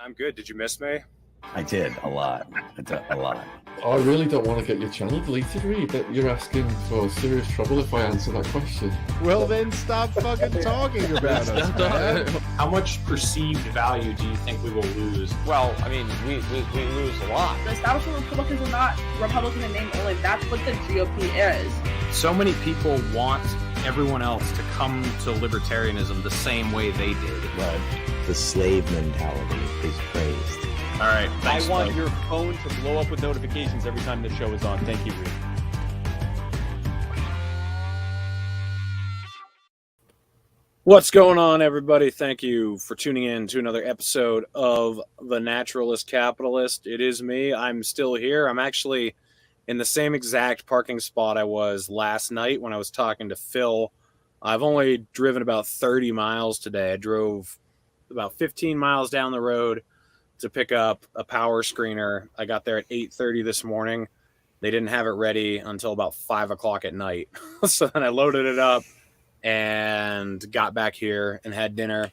I'm good. Did you miss me? I did a lot. A lot. I really don't want to get your channel deleted, Reed. That you're asking for serious trouble if I answer that question. Well, then stop fucking talking about us, man. How much perceived value do you think we will lose? Well, I mean, we lose a lot. The establishment Republicans are not Republican in name only. That's what the GOP is. So many people want everyone else to come to libertarianism the same way they did. But the slave mentality is praised. All right, thanks, I want Blake. your phone to blow up with notifications every time the show is on. Thank you, Reed. What's going on, everybody? Thank you for tuning in to another episode of The Naturalist Capitalist. It is me. I'm still here. I'm actually in the same exact parking spot I was last night when I was talking to Phil. I've only driven about 30 miles today. I drove about 15 miles down the road to pick up a power screener. I got there at 8:30 this morning. They didn't have it ready until about 5 o'clock at night. So then I loaded it up and got back here and had dinner.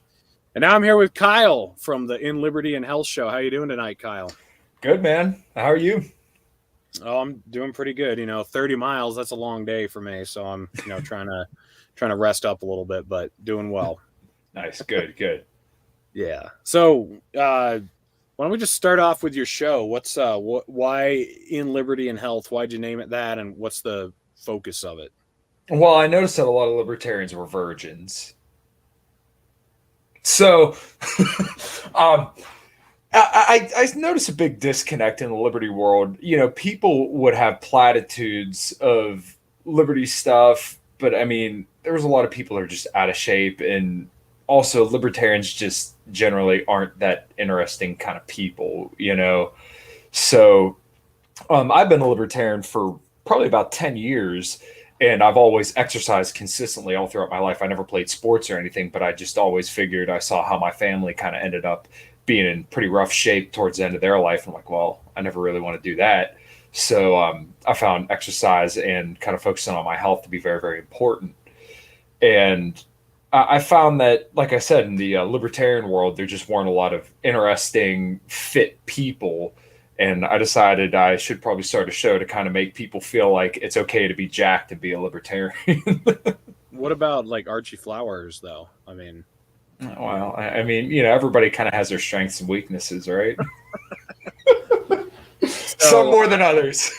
And now I'm here with Kyle from the In Liberty and Health show. How you doing tonight, Kyle? Good, man. How are you? Oh, I'm doing pretty good. 30 miles, that's a long day for me. So I'm, trying to rest up a little bit, but doing well. Nice. Good. Yeah. So, why don't we just start off with your show? What's why In Liberty and Health? Why'd you name it that, and what's the focus of it? Well, I noticed that a lot of libertarians were virgins. So, I noticed a big disconnect in the liberty world. People would have platitudes of liberty stuff, but I mean, there was a lot of people that are just out of shape, and also libertarians just generally aren't that interesting kind of people, So I've been a libertarian for probably about 10 years, and I've always exercised consistently all throughout my life. I never played sports or anything, but I just always figured, I saw how my family kind of ended up being in pretty rough shape towards the end of their life. I'm like, well, I never really want to do that. So I found exercise and kind of focusing on my health to be very, very important. And I found that, like I said, in the libertarian world, there just weren't a lot of interesting, fit people. And I decided I should probably start a show to kind of make people feel like it's okay to be jacked and be a libertarian. What about like Archie Flowers, though? I mean, well, I mean, everybody kind of has their strengths and weaknesses, right? Some more than others.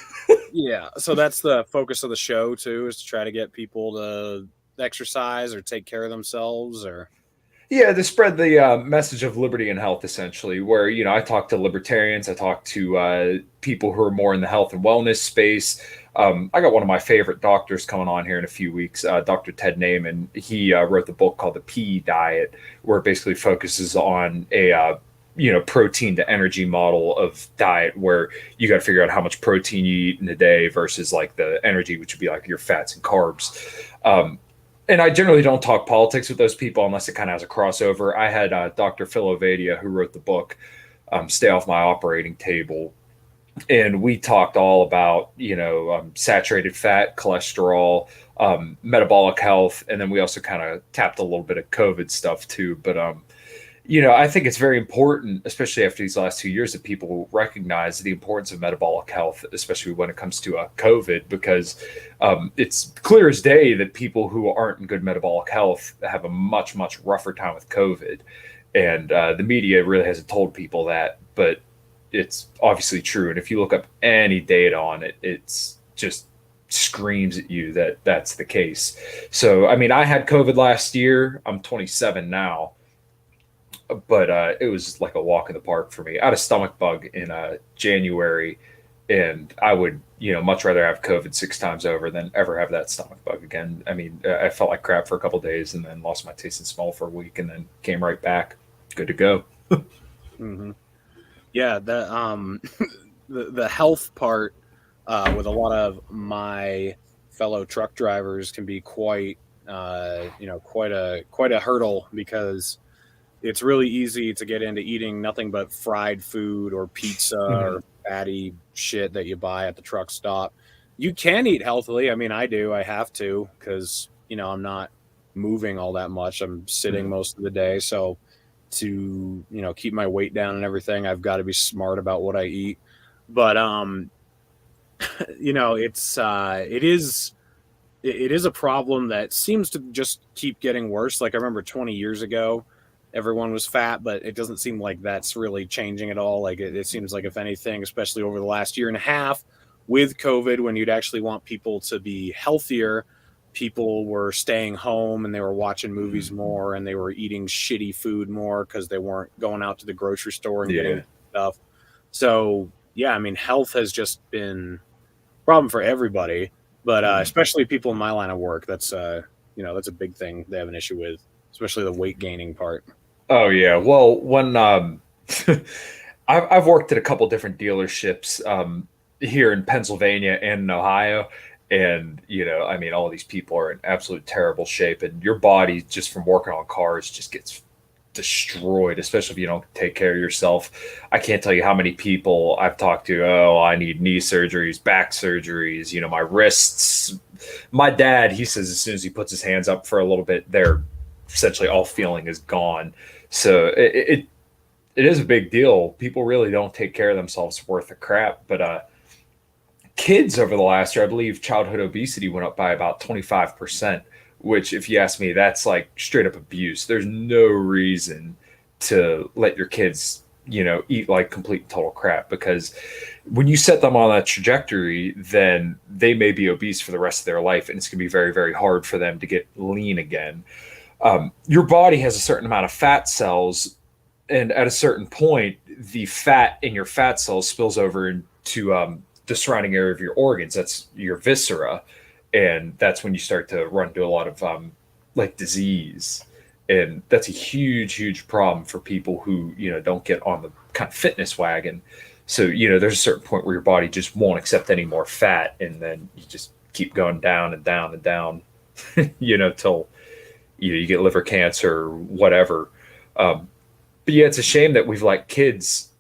Yeah. So that's the focus of the show too, is to try to get people to exercise or take care of themselves, or to spread the message of liberty and health, essentially, where I talk to libertarians, I talk to people who are more in the health and wellness space. I got one of my favorite doctors coming on here in a few weeks, Dr. Ted Naiman. He wrote the book called The PE Diet, where it basically focuses on a protein to energy model of diet, where you got to figure out how much protein you eat in a day versus like the energy, which would be like your fats and carbs. And I generally don't talk politics with those people unless it kind of has a crossover. I had Dr. Phil Ovadia, who wrote the book, Stay Off My Operating Table. And we talked all about, saturated fat, cholesterol, metabolic health. And then we also kind of tapped a little bit of COVID stuff too. But, I think it's very important, especially after these last 2 years, that people recognize the importance of metabolic health, especially when it comes to COVID, because it's clear as day that people who aren't in good metabolic health have a much, much rougher time with COVID. And the media really hasn't told people that, but it's obviously true. And if you look up any data on it, it's just screams at you that that's the case. So, I mean, I had COVID last year. I'm 27 now. But it was like a walk in the park for me. I had a stomach bug in January, and I would, much rather have COVID 6 times over than ever have that stomach bug again. I mean, I felt like crap for a couple of days, and then lost my taste and smell for a week, and then came right back. Good to go. Mm-hmm. Yeah, the health part with a lot of my fellow truck drivers can be quite a hurdle, because it's really easy to get into eating nothing but fried food or pizza or fatty shit that you buy at the truck stop. You can eat healthily. I mean, I do. I have to, because, I'm not moving all that much. I'm sitting most of the day. So to, keep my weight down and everything. I've got to be smart about what I eat. But it is a problem that seems to just keep getting worse. Like I remember 20 years ago, everyone was fat, but it doesn't seem like that's really changing at all. Like it seems like, if anything, especially over the last year and a half with COVID, when you'd actually want people to be healthier, people were staying home and they were watching movies more and they were eating shitty food more because they weren't going out to the grocery store and getting stuff. So yeah, I mean, health has just been a problem for everybody, but especially people in my line of work. That's that's a big thing they have an issue with, especially the weight gaining part. Oh yeah. Well, when I've worked at a couple different dealerships here in Pennsylvania and in Ohio, and I mean, all of these people are in absolute terrible shape, and your body just from working on cars just gets destroyed, especially if you don't take care of yourself. I can't tell you how many people I've talked to. Oh, I need knee surgeries, back surgeries, my wrists. My dad, he says as soon as he puts his hands up for a little bit, they're essentially all feeling is gone. So it is a big deal. People really don't take care of themselves worth a crap. But kids over the last year, I believe childhood obesity went up by about 25%, which, if you ask me, that's like straight up abuse. There's no reason to let your kids, eat like complete total crap, because when you set them on that trajectory, then they may be obese for the rest of their life, and it's going to be very, very hard for them to get lean again. Your body has a certain amount of fat cells, and at a certain point, the fat in your fat cells spills over into the surrounding area of your organs. That's your viscera, and that's when you start to run into a lot of like disease, and that's a huge, huge problem for people who don't get on the kind of fitness wagon. So there's a certain point where your body just won't accept any more fat, and then you just keep going down and down and down, till you get liver cancer or whatever. But yeah, it's a shame that we've let kids,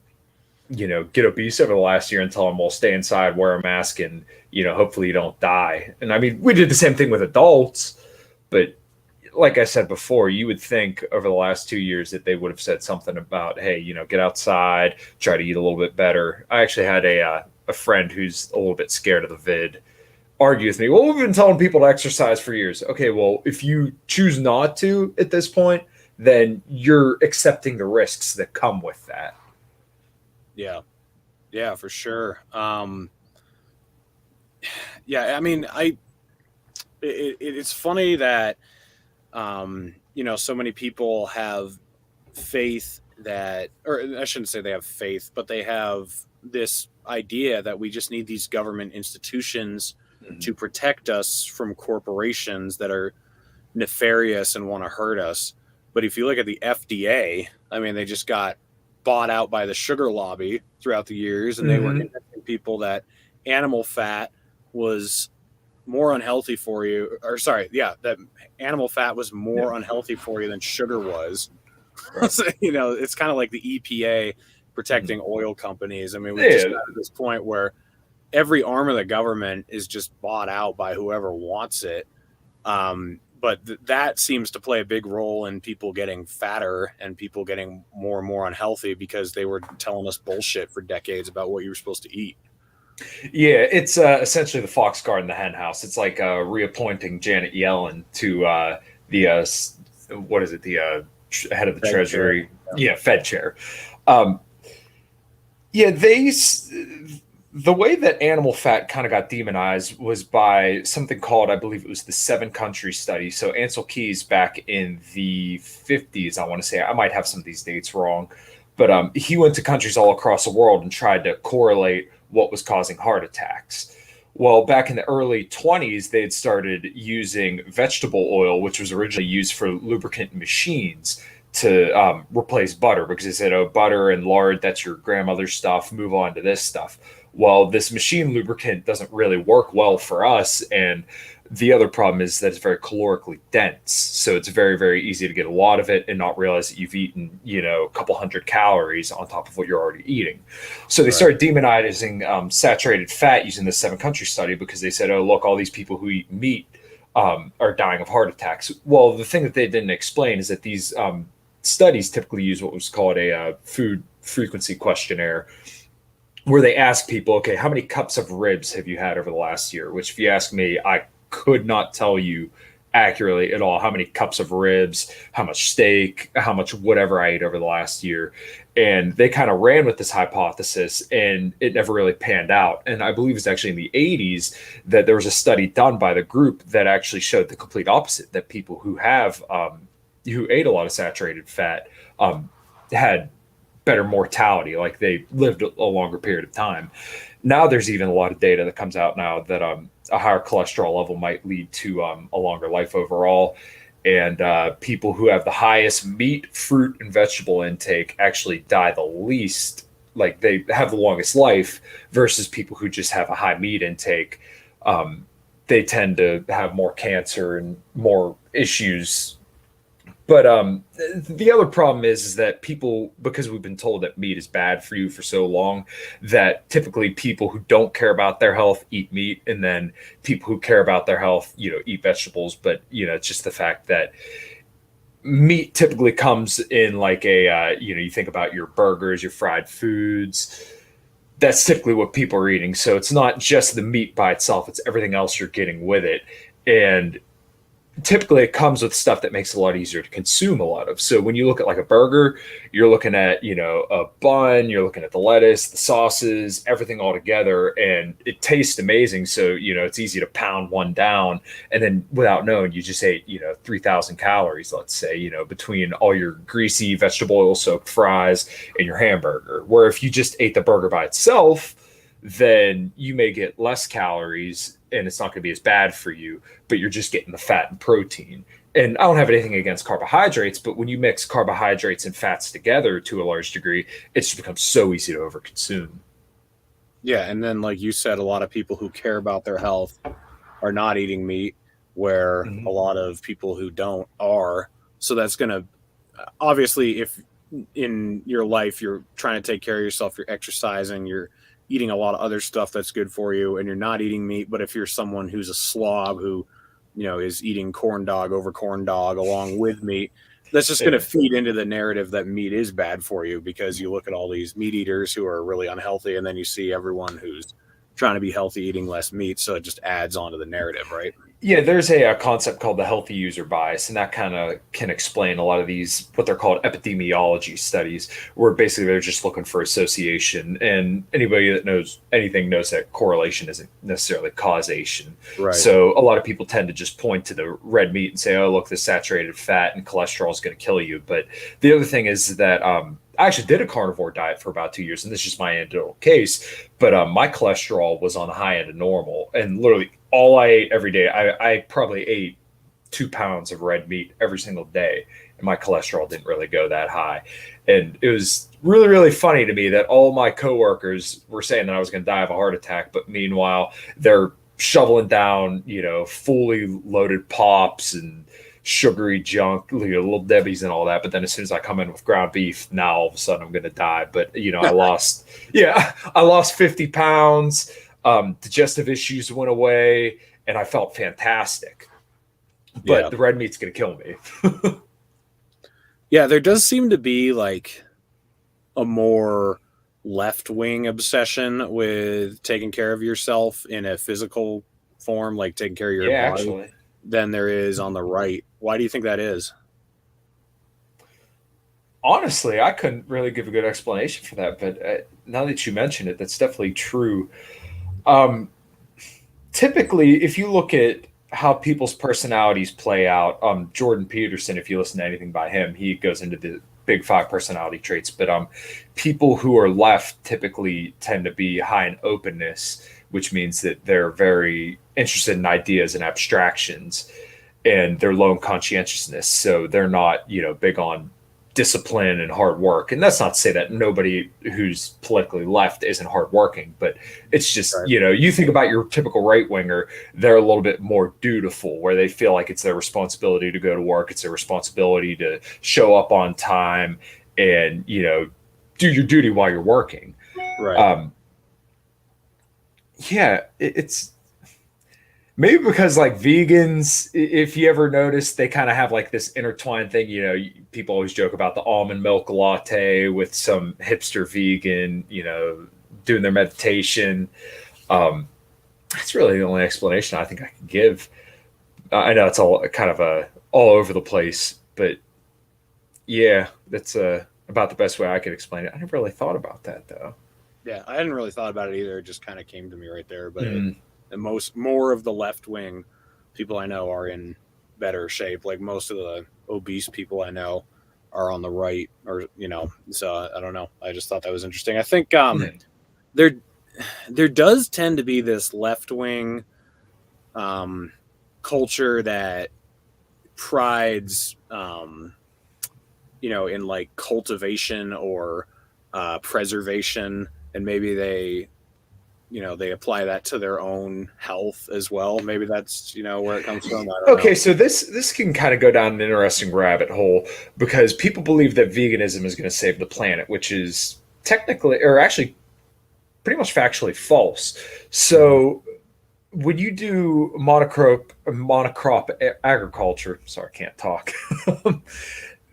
get obese over the last year and tell them, well, stay inside, wear a mask, and, hopefully you don't die. And I mean, we did the same thing with adults, but like I said before, you would think over the last 2 years that they would have said something about, hey, get outside, try to eat a little bit better. I actually had a friend who's a little bit scared of the vid argue with me. Well, we've been telling people to exercise for years. Okay, well, if you choose not to at this point, then you're accepting the risks that come with that. Yeah, for sure. Yeah, I mean, it's funny that so many people have faith that, or I shouldn't say they have faith, but they have this idea that we just need these government institutions to protect us from corporations that are nefarious and want to hurt us. But if you look at the FDA, I mean, they just got bought out by the sugar lobby throughout the years, and they were convincing people that animal fat was more unhealthy for you, that animal fat was more unhealthy for you than sugar was. So, it's kind of like the EPA protecting oil companies. I mean, we're just at this point where every arm of the government is just bought out by whoever wants it. But that seems to play a big role in people getting fatter and people getting more and more unhealthy, because they were telling us bullshit for decades about what you were supposed to eat. Yeah, it's essentially the fox guard in the hen house. It's like reappointing Janet Yellen to the head of the Fed Treasury. chair. Yeah, Fed chair. The way that animal fat kind of got demonized was by something called, I believe it was the 7 country study. So Ansel Keys back in the 50s, I want to say, I might have some of these dates wrong, but he went to countries all across the world and tried to correlate what was causing heart attacks. Well, back in the early 20s, they had started using vegetable oil, which was originally used for lubricant machines, to replace butter, because they said, oh, butter and lard, that's your grandmother's stuff, move on to this stuff. Well, this machine lubricant doesn't really work well for us, and the other problem is that it's very calorically dense, so it's very, very easy to get a lot of it and not realize that you've eaten, a couple hundred calories on top of what you're already eating. So they started demonizing saturated fat using the 7 country study, because they said, oh, look, all these people who eat meat are dying of heart attacks. Well, the thing that they didn't explain is that these studies typically use what was called a food frequency questionnaire, where they ask people, okay, how many cups of ribs have you had over the last year? Which, if you ask me, I could not tell you accurately at all how many cups of ribs, how much steak, how much whatever I ate over the last year. And they kind of ran with this hypothesis, and it never really panned out. And I believe it's actually in the 80s that there was a study done by the group that actually showed the complete opposite, that people who have who ate a lot of saturated fat had better mortality, like they lived a longer period of time. Now there's even a lot of data that comes out now that a higher cholesterol level might lead to a longer life overall. And people who have the highest meat, fruit, and vegetable intake actually die the least, like they have the longest life, versus people who just have a high meat intake. They tend to have more cancer and more issues. But the other problem is that people, because we've been told that meat is bad for you for so long, that typically people who don't care about their health eat meat, and then people who care about their health, eat vegetables. But, it's just the fact that meat typically comes in like a, you think about your burgers, your fried foods. That's typically what people are eating. So it's not just the meat by itself, it's everything else you're getting with it. And typically it comes with stuff that makes it a lot easier to consume a lot of. So when you look at like a burger, you're looking at, a bun, you're looking at the lettuce, the sauces, everything all together, and it tastes amazing. So, it's easy to pound one down, and then without knowing, you just ate, 3,000 calories, let's say, between all your greasy vegetable oil soaked fries and your hamburger. Where if you just ate the burger by itself, then you may get less calories and it's not going to be as bad for you, but you're just getting the fat and protein. And I don't have anything against carbohydrates, but when you mix carbohydrates and fats together to a large degree, it just becomes so easy to overconsume. Yeah, and then like you said, a lot of people who care about their health are not eating meat, where a lot of people who don't are. So that's going to, obviously, if in your life you're trying to take care of yourself, you're exercising, you're eating a lot of other stuff that's good for you, and you're not eating meat. But if you're someone who's a slob who, is eating corn dog over corn dog along with meat, that's just going to feed into the narrative that meat is bad for you, because you look at all these meat eaters who are really unhealthy, and then you see everyone who's trying to be healthy eating less meat. So it just adds on to the narrative, right? Yeah, there's a concept called the healthy user bias, and that kind of can explain a lot of these, what they're called epidemiology studies, where basically they're just looking for association. And anybody that knows anything knows that correlation isn't necessarily causation. Right. So a lot of people tend to just point to the red meat and say, oh, look, this saturated fat and cholesterol is going to kill you. But the other thing is that I actually did a carnivore diet for about 2 years, and this is just my anecdotal case, but my cholesterol was on the high end of normal, and literally all I ate every day, I probably ate 2 pounds of red meat every single day, and my cholesterol didn't really go that high. And it was really, really funny to me that all my coworkers were saying that I was going to die of a heart attack, but meanwhile, they're shoveling down, fully loaded pops and sugary junk, little Debbie's and all that. But then as soon as I come in with ground beef, now all of a sudden I'm going to die. But, I lost 50 pounds. Digestive issues went away, and I felt fantastic. But the red meat's going to kill me. Yeah, there does seem to be like a more left-wing obsession with taking care of yourself in a physical form, like taking care of your body, actually, than there is on the right. Why do you think that is? Honestly, I couldn't really give a good explanation for that, but now that you mention it, that's definitely true. Typically, if you look at how people's personalities play out, Jordan Peterson, if you listen to anything by him, he goes into the big 5 personality traits. But people who are left typically tend to be high in openness, which means that they're very interested in ideas and abstractions, and they're low in conscientiousness. So they're not, big on discipline and hard work. And that's not to say that nobody who's politically left isn't hardworking, but it's just, right. You think about your typical right winger, they're a little bit more dutiful, where they feel like it's their responsibility to go to work. It's their responsibility to show up on time and, do your duty while you're working. Right. It's Maybe because like vegans, if you ever notice, they kind of have like this intertwined thing. You know, people always joke about the almond milk latte with some hipster vegan, you know, doing their meditation. That's really the only explanation I think I can give. I know it's all kind of all over the place, but yeah, that's about the best way I could explain it. I never really thought about that though. Yeah, I hadn't really thought about it either. It just kind of came to me right there. But more of the left wing people I know are in better shape. Like most of the obese people I know are on the right, or you know. So I don't know. I just thought that was interesting. I think there does tend to be this left wing culture that prides, you know, in like cultivation or preservation, and maybe they, you know, they apply that to their own health as well. Maybe that's, you know, where it comes from. I don't know. So this can kind of go down an interesting rabbit hole because people believe that veganism is going to save the planet, which is technically, or actually, pretty much factually false. So when you do monocrop agriculture, sorry, I can't talk.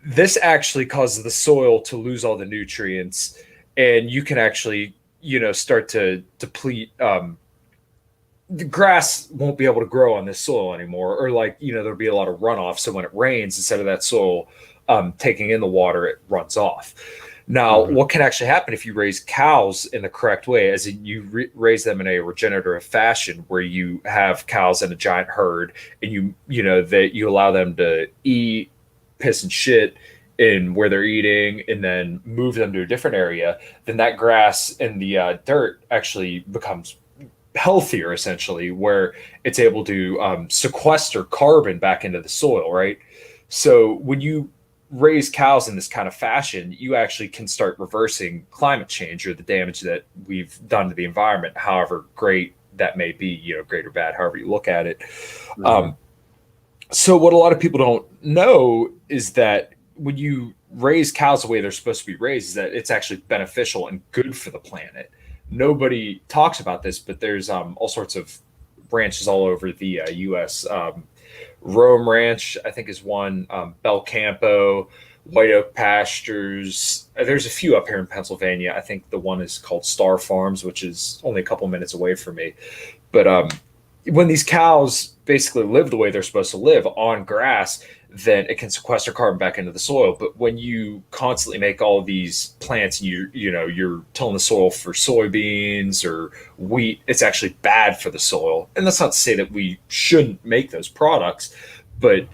This actually causes the soil to lose all the nutrients, and you can actually, you know, start to deplete. The grass won't be able to grow on this soil anymore, or like, you know, there'll be a lot of runoff. So when it rains, instead of that soil taking in the water, it runs off. Now, what can actually happen if you raise cows in the correct way, as in you raise them in a regenerative fashion, where you have cows in a giant herd, and you know that you allow them to eat, piss and shit in where they're eating, and then move them to a different area, then that grass and the dirt actually becomes healthier, essentially, where it's able to sequester carbon back into the soil, right? So when you raise cows in this kind of fashion, you actually can start reversing climate change or the damage that we've done to the environment, however great that may be, you know, great or bad, however you look at it. So what a lot of people don't know is that when you raise cows the way they're supposed to be raised, is that it's actually beneficial and good for the planet. Nobody talks about this, but there's all sorts of ranches all over the U.S. Rome Ranch, I think, is one. Bel Campo, White Oak Pastures. There's a few up here in Pennsylvania. I think the one is called Star Farms, which is only a couple minutes away from me. But when these cows basically live the way they're supposed to live on grass, then it can sequester carbon back into the soil. But when you constantly make all of these plants, and you're tilling the soil for soybeans or wheat, it's actually bad for the soil. And that's not to say that we shouldn't make those products, but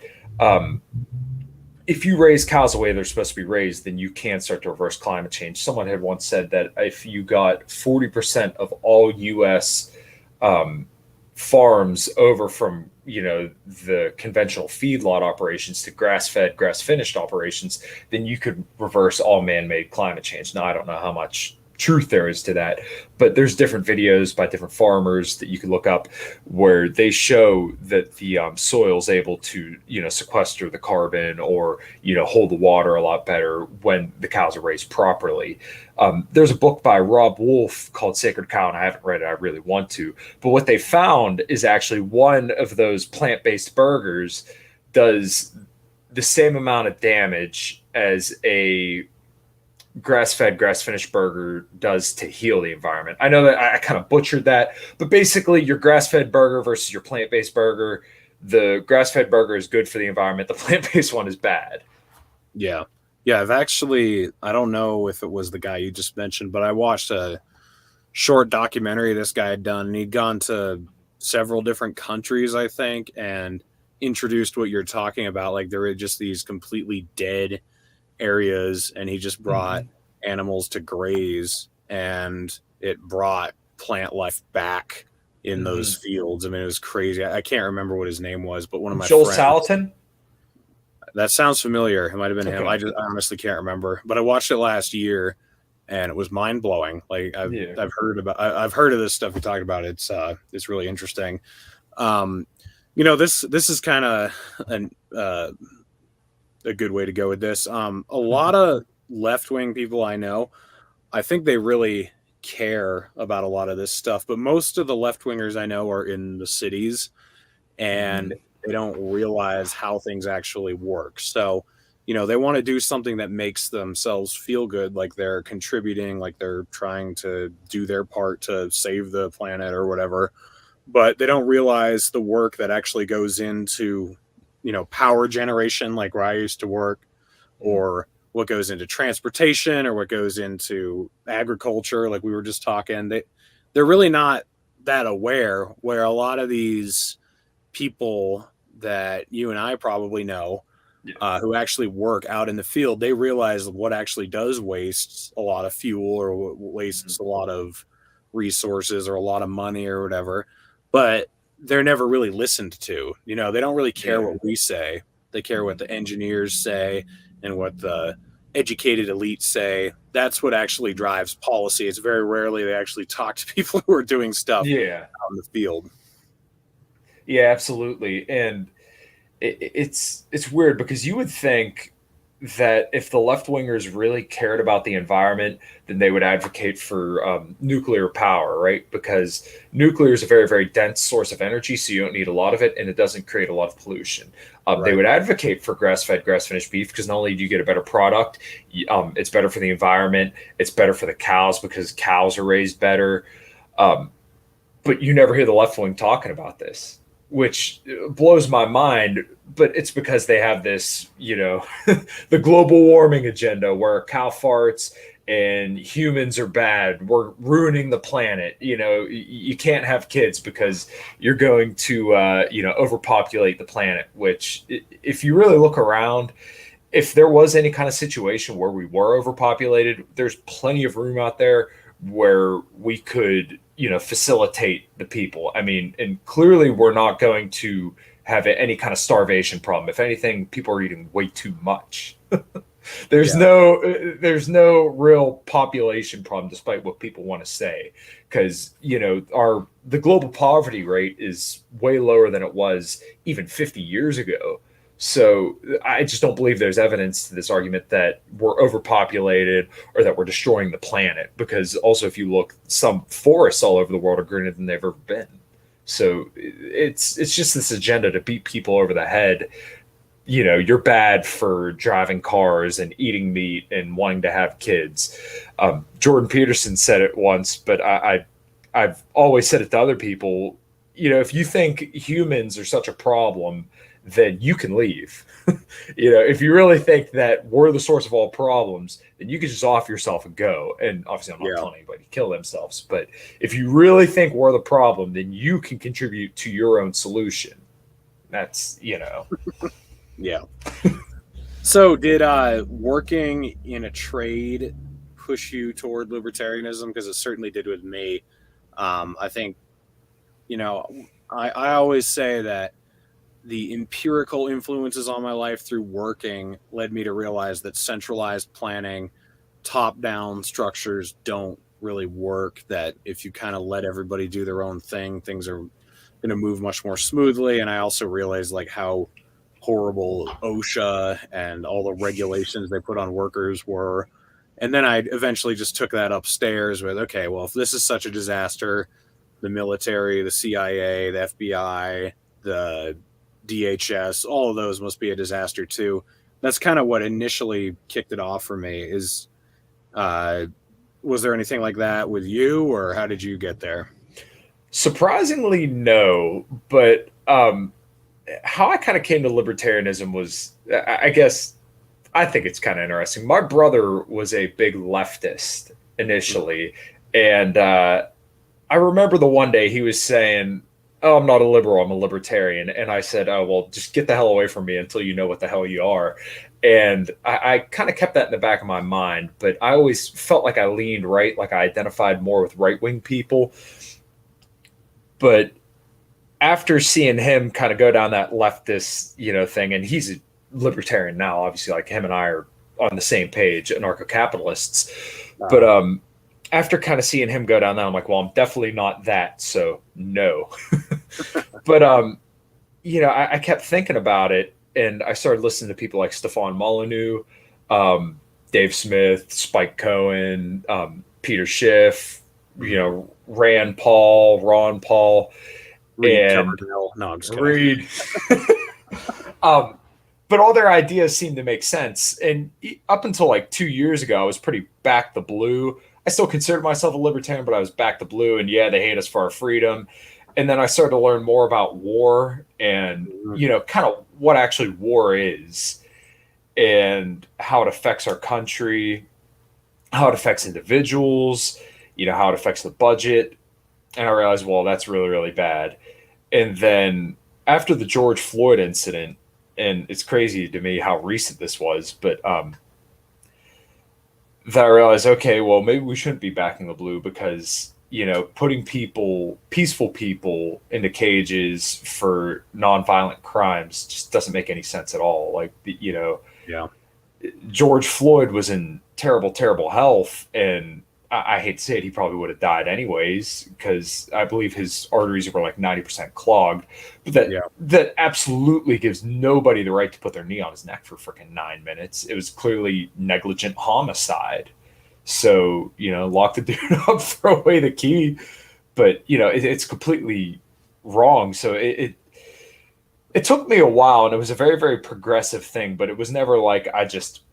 if you raise cows the way they're supposed to be raised, then you can start to reverse climate change. Someone had once said that if you got 40% of all U.S. Farms over from, you know, the conventional feedlot operations to grass-fed, grass-finished operations, then you could reverse all man-made climate change. Now, I don't know how much truth there is to that, but there's different videos by different farmers that you can look up where they show that the soil is able to, you know, sequester the carbon or, you know, hold the water a lot better when the cows are raised properly. There's a book by Rob Wolf called Sacred Cow, and I haven't read it. I really want to. But what they found is actually one of those plant-based burgers does the same amount of damage as a grass-fed, grass-finished burger does to heal the environment. I know that I kind of butchered that, but basically your grass-fed burger versus your plant-based burger, the grass-fed burger is good for the environment. The plant-based one is bad. Yeah. Yeah, I don't know if it was the guy you just mentioned, but I watched a short documentary this guy had done, and he'd gone to several different countries, I think, and introduced what you're talking about. Like there were just these completely dead areas, and he just brought animals to graze, and it brought plant life back in those fields. I mean, it was crazy. I can't remember what his name was, but one of my Joel friends, Salatin? That sounds familiar. It might have been him. Okay. I honestly can't remember, but I watched it last year, and it was mind blowing. Like I've heard of this stuff you talked about. It's really interesting. You know, this is kind of a good way to go with this. A lot of left-wing people I know, I think they really care about a lot of this stuff, but most of the left-wingers I know are in the cities, and they don't realize how things actually work. So, they want to do something that makes themselves feel good, like they're contributing, like they're trying to do their part to save the planet or whatever. But they don't realize the work that actually goes into, power generation, like where I used to work, or what goes into transportation, or what goes into agriculture, like we were just talking. They're really not that aware, where a lot of these people that you and I probably know, who actually work out in the field, they realize what actually does waste a lot of fuel, or what wastes a lot of resources, or a lot of money, or whatever. But they're never really listened to. They don't really care what we say. They care what the engineers say and what the educated elite say. That's what actually drives policy. It's very rarely they actually talk to people who are doing stuff out in the field. Yeah, absolutely. And it's weird, because you would think that if the left-wingers really cared about the environment, then they would advocate for nuclear power, right? Because nuclear is a very, very dense source of energy, so you don't need a lot of it, and it doesn't create a lot of pollution. They would advocate for grass-fed, grass-finished beef, because not only do you get a better product, it's better for the environment, it's better for the cows, because cows are raised better. But you never hear the left wing talking about this, which blows my mind. But it's because they have this, the global warming agenda, where cow farts and humans are bad. We're ruining the planet. You can't have kids because you're going to, overpopulate the planet, which, if you really look around, if there was any kind of situation where we were overpopulated, there's plenty of room out there where we could, facilitate the people. I mean, and clearly we're not going to have any kind of starvation problem. If anything, people are eating way too much. There's no real population problem, despite what people want to say, because the global poverty rate is way lower than it was even 50 years ago. So I just don't believe there's evidence to this argument that we're overpopulated or that we're destroying the planet, because also, if you look, some forests all over the world are greener than they've ever been. So it's just this agenda to beat people over the head. You're bad for driving cars and eating meat and wanting to have kids. Jordan Peterson said it once, but I've always said it to other people. If you think humans are such a problem, then you can leave. If you really think that we're the source of all problems, then you can just off yourself and go. And obviously, I'm not telling anybody to kill themselves, but if you really think we're the problem, then you can contribute to your own solution. That's, Yeah. So did working in a trade push you toward libertarianism? Because it certainly did with me. I think, I always say that the empirical influences on my life through working led me to realize that centralized planning, top-down structures don't really work, that if you kind of let everybody do their own thing, things are going to move much more smoothly. And I also realized how horrible OSHA and all the regulations they put on workers were. And then I eventually just took that upstairs with, okay, well, if this is such a disaster, the military, the CIA, the FBI, the DHS, all of those must be a disaster too. That's kind of what initially kicked it off for me. Was there anything like that with you, or how did you get there? Surprisingly, no. But how I kind of came to libertarianism was, I think it's kind of interesting. My brother was a big leftist initially. And I remember the one day he was saying, "Oh, I'm not a liberal, I'm a libertarian." And I said, "Oh, well, just get the hell away from me until you know what the hell you are." And I kind of kept that in the back of my mind, but I always felt like I leaned right, like I identified more with right-wing people. But after seeing him kind of go down that leftist, thing, and he's a libertarian now, obviously, like him and I are on the same page, anarcho-capitalists. But after kind of seeing him go down that, I'm like, well, I'm definitely not that, so no. But, I kept thinking about it, and I started listening to people like Stefan Molyneux, Dave Smith, Spike Cohen, Peter Schiff, Ron Paul. Reed And Coverdale. No, I'm just kidding. Reed. But all their ideas seem to make sense. And up until like 2 years ago, I was pretty back the blue. I still considered myself a libertarian, but I was back the blue. And yeah, they hate us for our freedom. And then I started to learn more about war and, kind of what actually war is and how it affects our country, how it affects individuals, how it affects the budget. And I realized, well, that's really, really bad. And then after the George Floyd incident, and it's crazy to me how recent this was, but that I realized, okay, well, maybe we shouldn't be backing the blue because, putting peaceful people into cages for nonviolent crimes just doesn't make any sense at all. Like, Yeah. George Floyd was in terrible, terrible health, and I hate to say it, he probably would have died anyways because I believe his arteries were like 90% clogged. But that absolutely gives nobody the right to put their knee on his neck for freaking 9 minutes. It was clearly negligent homicide. So, lock the dude up, throw away the key. But, it's completely wrong. So it took me a while, and it was a very, very progressive thing, but it was never like I just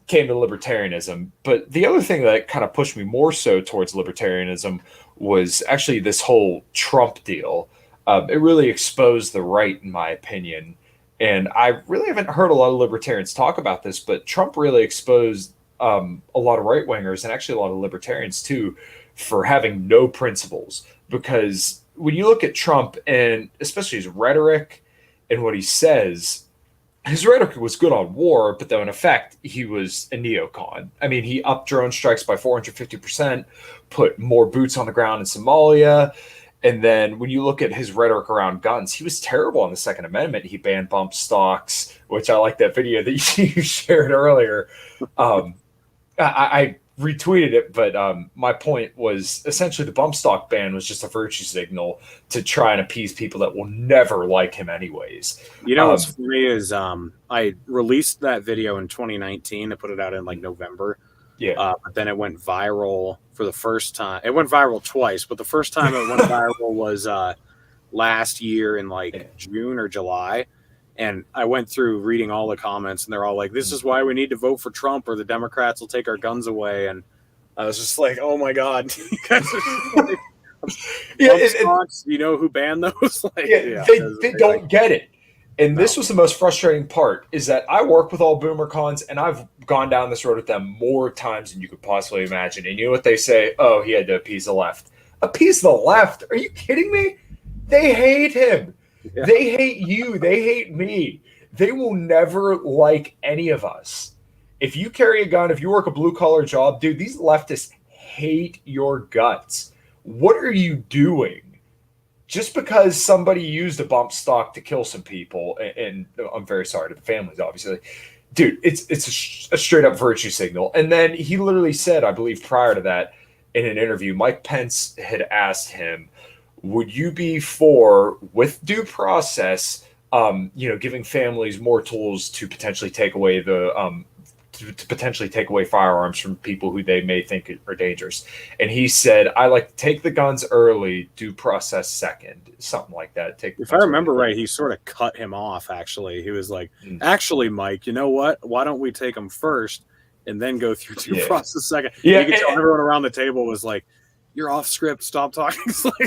came to libertarianism. But the other thing that kind of pushed me more so towards libertarianism was actually this whole Trump deal. It really exposed the right, in my opinion. And I really haven't heard a lot of libertarians talk about this, but Trump really exposed a lot of right-wingers and actually a lot of libertarians too for having no principles. Because when you look at Trump and especially his rhetoric and what he says, his rhetoric was good on war, but though in effect, he was a neocon. I mean, he upped drone strikes by 450%, put more boots on the ground in Somalia. And then when you look at his rhetoric around guns, he was terrible on the Second Amendment. He banned bump stocks, which I like that video that you shared earlier. I retweeted it, but my point was essentially the bump stock ban was just a virtue signal to try and appease people that will never like him anyways. What's funny is I released that video in 2019. I put it out in like November. Yeah. But then it went viral for the first time. It went viral twice, but the first time it went viral was last year in like June or July. And I went through reading all the comments, and they're all like, this is why we need to vote for Trump or the Democrats will take our guns away. And I was just like, oh my God. You guys are like, stocks, who banned those? Like, they don't get it. And this was the most frustrating part, is that I work with all boomer cons, and I've gone down this road with them more times than you could possibly imagine. And you know what they say? Oh, he had to appease the left. Appease the left? Are you kidding me? They hate him. Yeah. They hate you. They hate me. They will never like any of us. If you carry a gun, if you work a blue-collar job, dude, these leftists hate your guts. What are you doing? Just because somebody used a bump stock to kill some people, and I'm very sorry to the families, obviously. Dude, it's a straight-up virtue signal. And then he literally said, I believe prior to that, in an interview, Mike Pence had asked him, would you be for, with due process, giving families more tools to potentially take away to potentially take away firearms from people who they may think are dangerous? And he said, I like to take the guns early, due process second, something like that. If I remember right, he sort of cut him off, actually. He was like, actually, Mike, you know what? Why don't we take them first and then go through due process second? Yeah, you could tell everyone around the table was like, you're off script. Stop talking.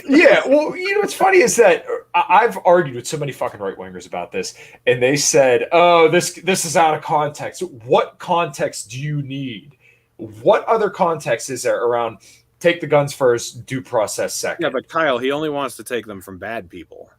Yeah, well, what's funny is that I've argued with so many fucking right-wingers about this, and they said, oh, this is out of context. What context do you need? What other context is there around take the guns first, due process second? Yeah, but Kyle, he only wants to take them from bad people.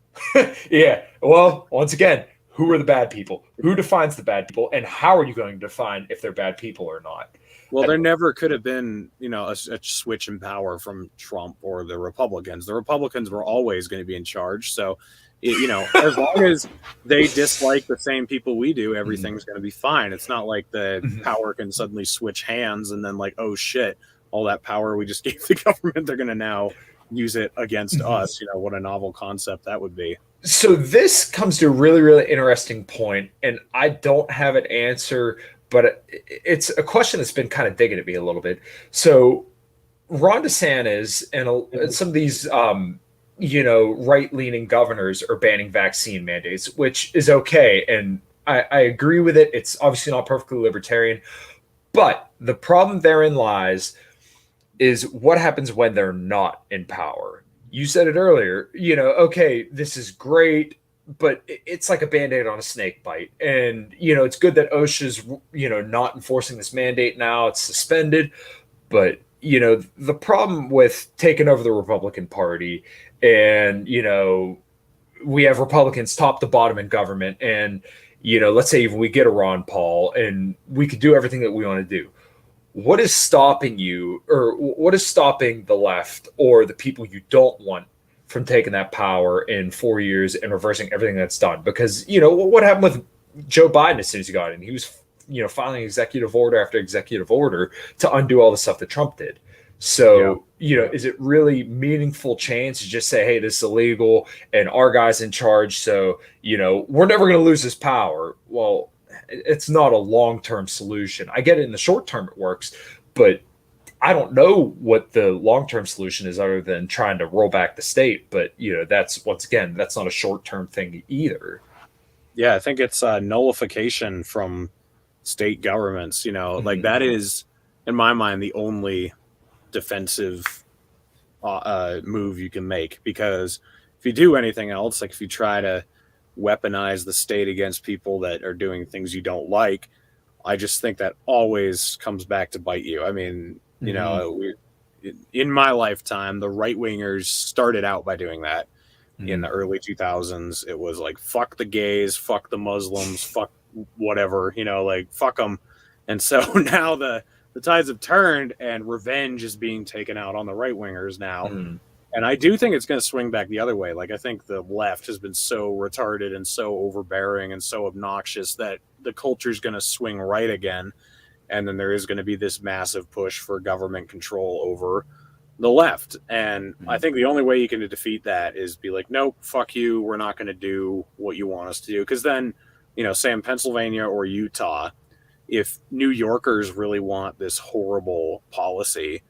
Yeah, well, once again, who are the bad people? Who defines the bad people? And how are you going to define if they're bad people or not? Well, there never could have been, a switch in power from Trump or the Republicans. The Republicans were always going to be in charge. So, as long as they dislike the same people we do, everything's going to be fine. It's not like the power can suddenly switch hands and then like, oh shit, all that power we just gave the government, they're going to now use it against us. What a novel concept that would be. So this comes to a really, really interesting point, and I don't have an answer, but it's a question that's been kind of digging at me a little bit. So Ron DeSantis and some of these right-leaning governors are banning vaccine mandates, which is okay. And I agree with it. It's obviously not perfectly libertarian. But the problem therein lies is what happens when they're not in power. You said it earlier, okay, this is great, but it's like a Band-Aid on a snake bite. And, it's good that OSHA's, not enforcing this mandate now. It's suspended. But, the problem with taking over the Republican Party and, we have Republicans top to bottom in government. And, let's say even we get a Ron Paul and we could do everything that we want to do. What is stopping you, or what is stopping the left or the people you don't want from taking that power in 4 years and reversing everything that's done? Because, what happened with Joe Biden as soon as he got in? He was, filing executive order after executive order to undo all the stuff that Trump did. So, is it really meaningful change to just say, hey, this is illegal and our guy's in charge, so, we're never going to lose this power? Well, it's not a long-term solution. I get it in the short term it works, but I don't know what the long-term solution is other than trying to roll back the state. But, that's, once again, that's not a short-term thing either. Yeah, I think it's nullification from state governments, like that is, in my mind, the only defensive move you can make. Because if you do anything else, like if you try to weaponize the state against people that are doing things you don't like, I just think that always comes back to bite you. I mean, in my lifetime, the right-wingers started out by doing that. In the early 2000s. It was like, fuck the gays, fuck the Muslims, fuck whatever, fuck them. And so now the tides have turned and revenge is being taken out on the right-wingers now. And I do think it's going to swing back the other way. Like, I think the left has been so retarded and so overbearing and so obnoxious that the culture is going to swing right again. And then there is going to be this massive push for government control over the left. And I think the only way you can defeat that is be like, nope, fuck you. We're not going to do what you want us to do. Because then, say in Pennsylvania or Utah, if New Yorkers really want this horrible policy,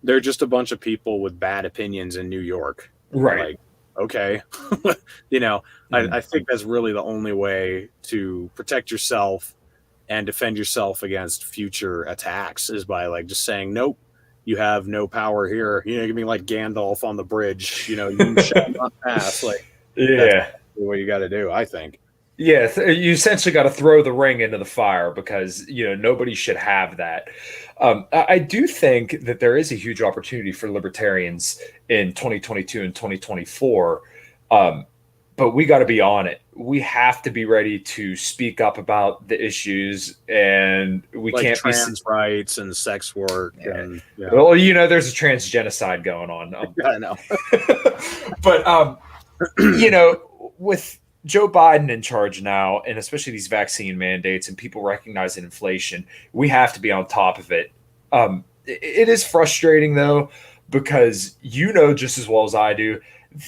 they're just a bunch of people with bad opinions in New York. Right. Like, okay. I think that's really the only way to protect yourself and defend yourself against future attacks is by like just saying, nope, you have no power here. You can be like Gandalf on the bridge, you shall not pass. Like, that's what you got to do, I think. Yeah, you essentially got to throw the ring into the fire because, nobody should have that. I do think that there is a huge opportunity for libertarians in 2022 and 2024, but we got to be on it. We have to be ready to speak up about the issues, and we like can't trans rights and sex work. And, Well, there's a trans genocide going on. I know. But, with Joe Biden in charge now, and especially these vaccine mandates and people recognizing inflation, we have to be on top of it. It is frustrating, though, because just as well as I do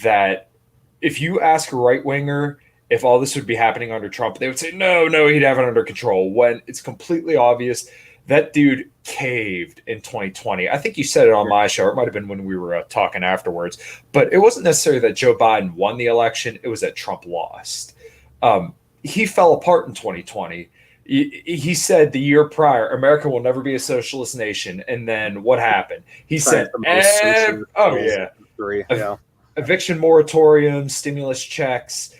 that if you ask a right-winger if all this would be happening under Trump, they would say, no, he'd have it under control, when it's completely obvious that dude caved in 2020. I think you said it on my show. It might have been when we were talking afterwards. But it wasn't necessarily that Joe Biden won the election. It was that Trump lost. He fell apart in 2020. He said the year prior, America will never be a socialist nation. And then what happened? He said, eviction moratorium, stimulus checks,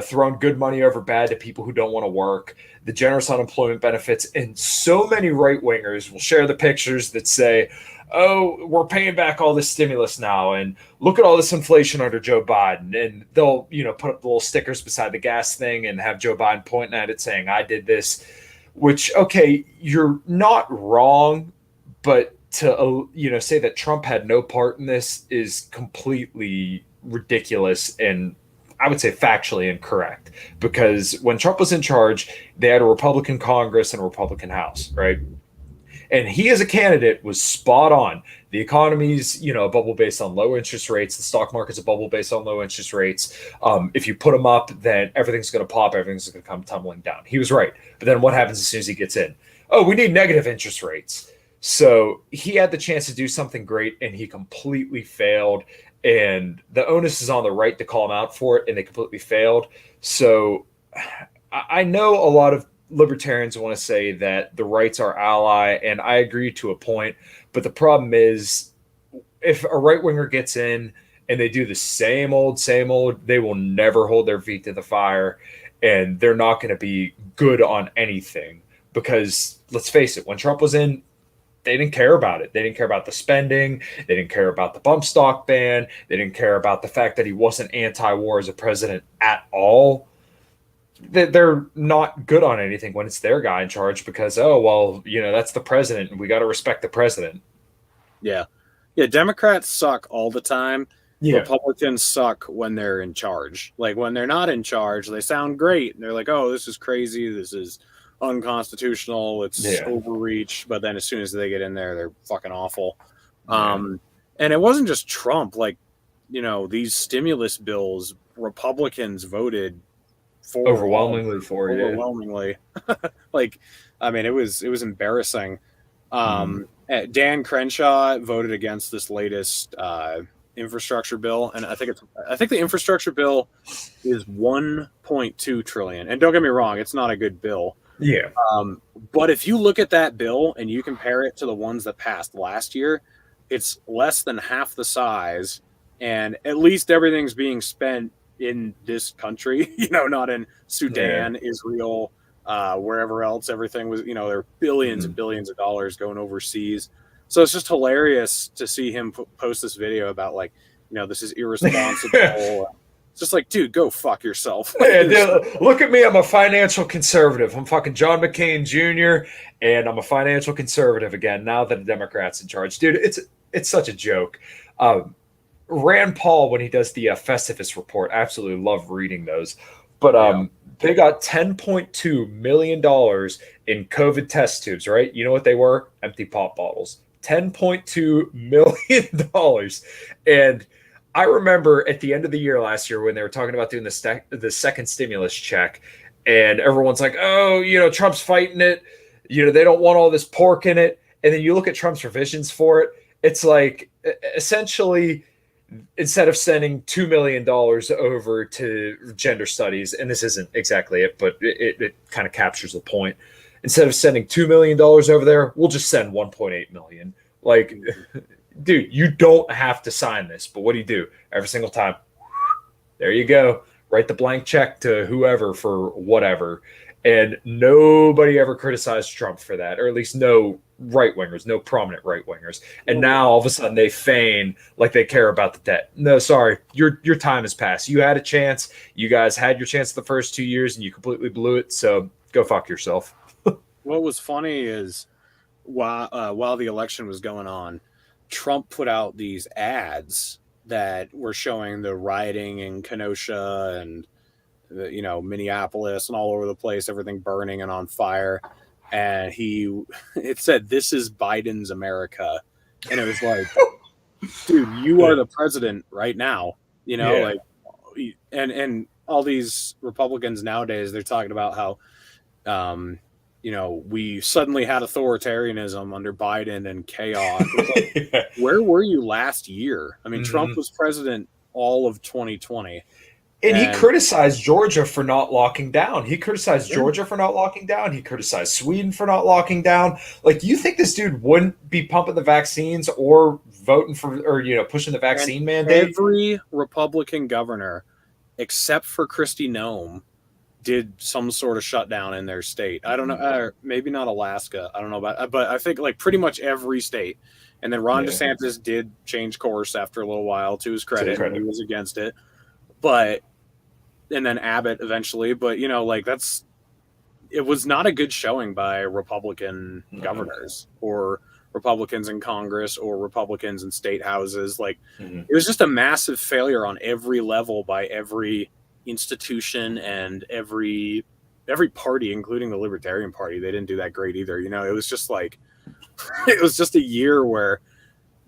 throwing good money over bad to people who don't want to work, the generous unemployment benefits. And so many right-wingers will share the pictures that say, oh, we're paying back all this stimulus now, and look at all this inflation under Joe Biden. And they'll, put up the little stickers beside the gas thing and have Joe Biden pointing at it saying, I did this, which, okay, you're not wrong, but to, say that Trump had no part in this is completely ridiculous and I would say factually incorrect, because when Trump was in charge, they had a Republican Congress and a Republican House, right? And he as a candidate was spot on. The economy's, a bubble based on low interest rates. The stock market's a bubble based on low interest rates. If you put them up, then everything's going to pop. Everything's going to come tumbling down. He was right. But then what happens as soon as he gets in? Oh, we need negative interest rates. So he had the chance to do something great, and he completely failed. and the onus is on the right to call them out for it, and they completely failed. So I know a lot of libertarians want to say that the right's our ally, and I agree to a point. But the problem is, if a right winger gets in and they do the same old, they will never hold their feet to the fire, and they're not going to be good on anything. Because let's face it, when Trump was in, they didn't care about it. They didn't care about the spending. They didn't care about the bump stock ban. They didn't care about the fact that he wasn't anti-war as a president at all. They're not good on anything when it's their guy in charge because, oh, well, that's the president and we got to respect the president. Yeah. Yeah, Democrats suck all the time. Yeah. Republicans suck when they're in charge. Like, when they're not in charge, they sound great. And they're like, oh, this is crazy. This is unconstitutional. It's overreach. But then as soon as they get in there, they're fucking awful. And it wasn't just Trump. Like, these stimulus bills, Republicans voted for overwhelmingly. Like, I mean, it was embarrassing. Dan Crenshaw voted against this latest infrastructure bill, and I think the infrastructure bill is 1.2 trillion. And don't get me wrong, it's not a good bill. Yeah. But if you look at that bill and you compare it to the ones that passed last year, it's less than half the size, and at least everything's being spent in this country, not in Sudan, Israel, wherever else. Everything was, there are billions and billions of dollars going overseas. So it's just hilarious to see him post this video about, like, this is irresponsible. It's just like, dude, go fuck yourself. Dude, look at me. I'm a financial conservative. I'm fucking John McCain Jr. and I'm a financial conservative again now that the Democrats in charge. Dude, it's such a joke. Rand Paul, when he does the Festivus report, I absolutely love reading those. But they got $10.2 million in COVID test tubes, right? You know what they were? Empty pop bottles. $10.2 million. And I remember at the end of the year last year when they were talking about doing the second stimulus check, and everyone's like, oh, Trump's fighting it. They don't want all this pork in it. And then you look at Trump's revisions for it. It's like, essentially, instead of sending $2 million over to gender studies, and this isn't exactly it, but it kind of captures the point. Instead of sending $2 million over there, we'll just send 1.8 million. Like, dude, you don't have to sign this, but what do? Every single time, there you go. Write the blank check to whoever for whatever. And nobody ever criticized Trump for that, or at least no right-wingers, no prominent right-wingers. And now all of a sudden they feign like they care about the debt. No, sorry, your time has passed. You had a chance. You guys had your chance the first 2 years and you completely blew it. So go fuck yourself. What was funny is while the election was going on, Trump put out these ads that were showing the rioting in Kenosha and Minneapolis and all over the place, everything burning and on fire. And it said, "This is Biden's America." And it was like, dude, you are the president right now, like, and all these Republicans nowadays, they're talking about how, we suddenly had authoritarianism under Biden and chaos. Like, where were you last year? I mean, Trump was president all of 2020. And he criticized Georgia for not locking down. He criticized Georgia for not locking down. He criticized Sweden for not locking down. Like, do you think this dude wouldn't be pumping the vaccines or voting for, or, pushing the vaccine mandate? Every Republican governor, except for Kristi Noem, did some sort of shutdown in their state. I don't know, maybe not Alaska. I don't know about, but I think like pretty much every state. And then Ron DeSantis did change course after a little while, to his credit. He was against it. But, and then Abbott eventually, but it was not a good showing by Republican governors or Republicans in Congress or Republicans in state houses. Like, it was just a massive failure on every level by every institution and every party, including the Libertarian Party. They didn't do that great either. It was just like, it was just a year where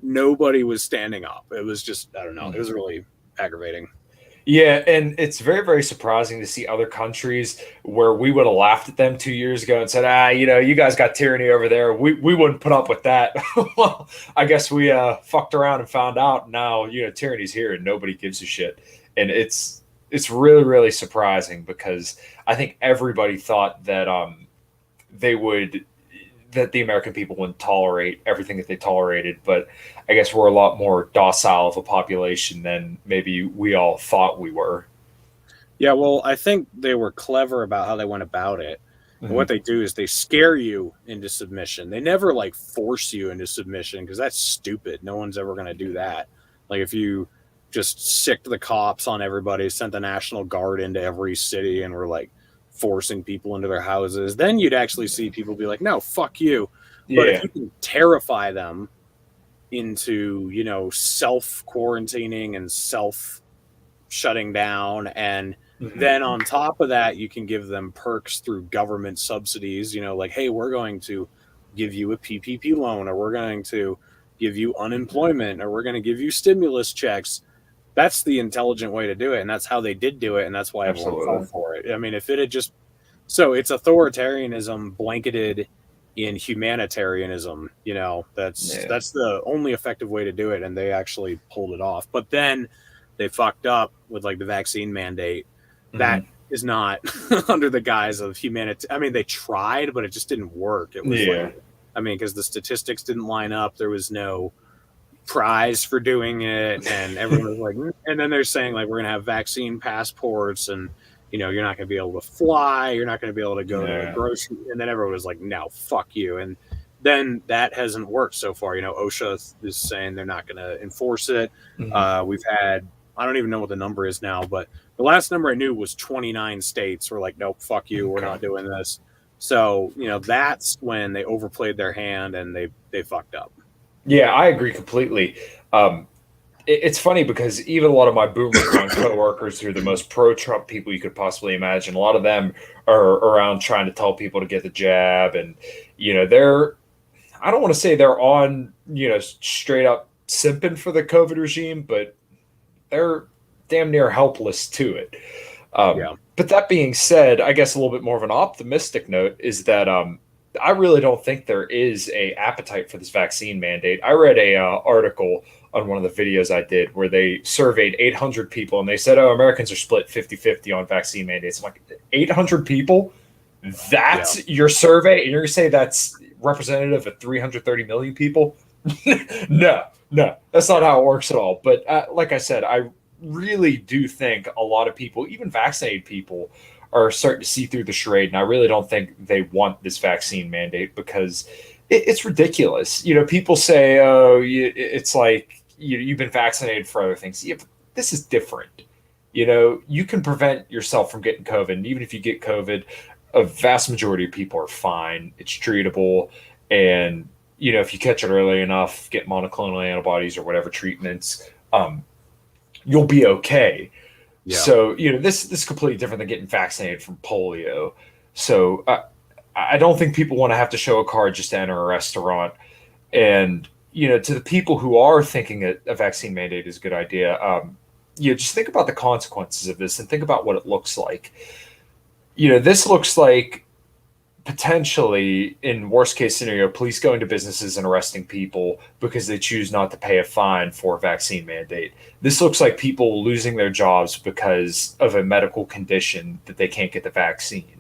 nobody was standing up. It was just, I don't know. It was really aggravating. Yeah, and it's very, very surprising to see other countries where we would have laughed at them 2 years ago and said, you guys got tyranny over there. We wouldn't put up with that. Well, I guess we fucked around and found out now, tyranny's here and nobody gives a shit. And it's really, really surprising because I think everybody thought that that the American people wouldn't tolerate everything that they tolerated, but I guess we're a lot more docile of a population than maybe we all thought we were. Yeah, well, I think they were clever about how they went about it. And what they do is they scare you into submission. They never like force you into submission because that's stupid. No one's ever going to do that. Like if you just sicked the cops on everybody, sent the National Guard into every city and were like forcing people into their houses, then you'd actually see people be like, no, fuck you. But if you can terrify them into, self-quarantining and self-shutting down, and then on top of that, you can give them perks through government subsidies, like, hey, we're going to give you a PPP loan, or we're going to give you unemployment, or we're going to give you stimulus checks. That's the intelligent way to do it, and that's how they did do it, and that's why everyone fell for it. I mean, if it had just... So it's authoritarianism blanketed in humanitarianism, that's the only effective way to do it, and they actually pulled it off. But then they fucked up with, like, the vaccine mandate. That is not under the guise of humanity. I mean, they tried, but it just didn't work. It was because the statistics didn't line up. There was no prize for doing it, and everyone was like, and then they're saying like, we're gonna have vaccine passports, and you're not gonna be able to fly, you're not gonna be able to go to a grocery, and then everyone was like, no, fuck you. And then that hasn't worked so far. OSHA is saying they're not gonna enforce it. We've had, I don't even know what the number is now, but the last number I knew was 29 states were like, nope, fuck you, we're not doing this. So that's when they overplayed their hand and they fucked up. Yeah, I agree completely. It's funny because even a lot of my boomer coworkers who are the most pro-Trump people you could possibly imagine, a lot of them are around trying to tell people to get the jab. And, they're, I don't want to say they're on, straight up simping for the COVID regime, but they're damn near helpless to it. But that being said, I guess a little bit more of an optimistic note is that I really don't think there is a appetite for this vaccine mandate. I read a article on one of the videos I did where they surveyed 800 people and they said, Americans are split 50-50 on vaccine mandates. I'm like, 800 people? That's your survey? And you're going to say that's representative of 330 million people? No, that's not how it works at all. But like I said, I really do think a lot of people, even vaccinated people, are starting to see through the charade. And I really don't think they want this vaccine mandate because it's ridiculous. People say, oh, it's like you've been vaccinated for other things. Yeah, but this is different. You can prevent yourself from getting COVID. And even if you get COVID, a vast majority of people are fine. It's treatable. And, if you catch it early enough, get monoclonal antibodies or whatever treatments, you'll be okay. Yeah. So, this is completely different than getting vaccinated from polio. So I don't think people want to have to show a card just to enter a restaurant. And, to the people who are thinking a vaccine mandate is a good idea, just think about the consequences of this and think about what it looks like. This looks like potentially, in worst case scenario, police going to businesses and arresting people because they choose not to pay a fine for a vaccine mandate. This looks like people losing their jobs because of a medical condition that they can't get the vaccine.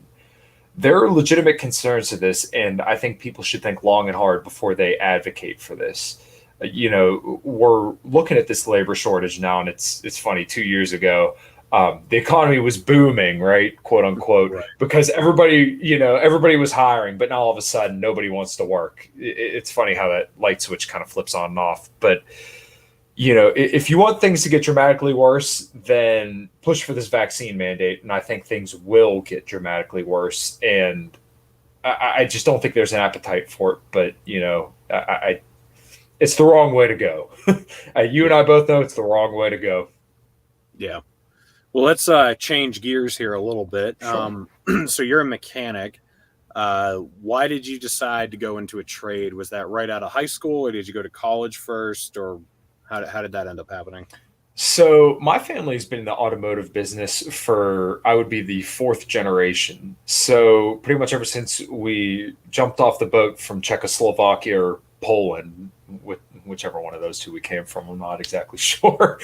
There are legitimate concerns to this, and I think people should think long and hard before they advocate for this. We're looking at this labor shortage now, and it's funny. 2 years ago, the economy was booming, right, quote unquote, because everybody was hiring, but now all of a sudden nobody wants to work. It's funny how that light switch kind of flips on and off. But if you want things to get dramatically worse, then push for this vaccine mandate, and I think things will get dramatically worse. And I just don't think there's an appetite for it. But it's the wrong way to go. You and I both know it's the wrong way to go. Yeah. Well, let's change gears here a little bit. Sure. So you're a mechanic. Why did you decide to go into a trade? Was that right out of high school, or did you go to college first, or how did that end up happening? So my family's been in the automotive business for, I would be the fourth generation. So pretty much ever since we jumped off the boat from Czechoslovakia or Poland, with whichever one of those two we came from, I'm not exactly sure.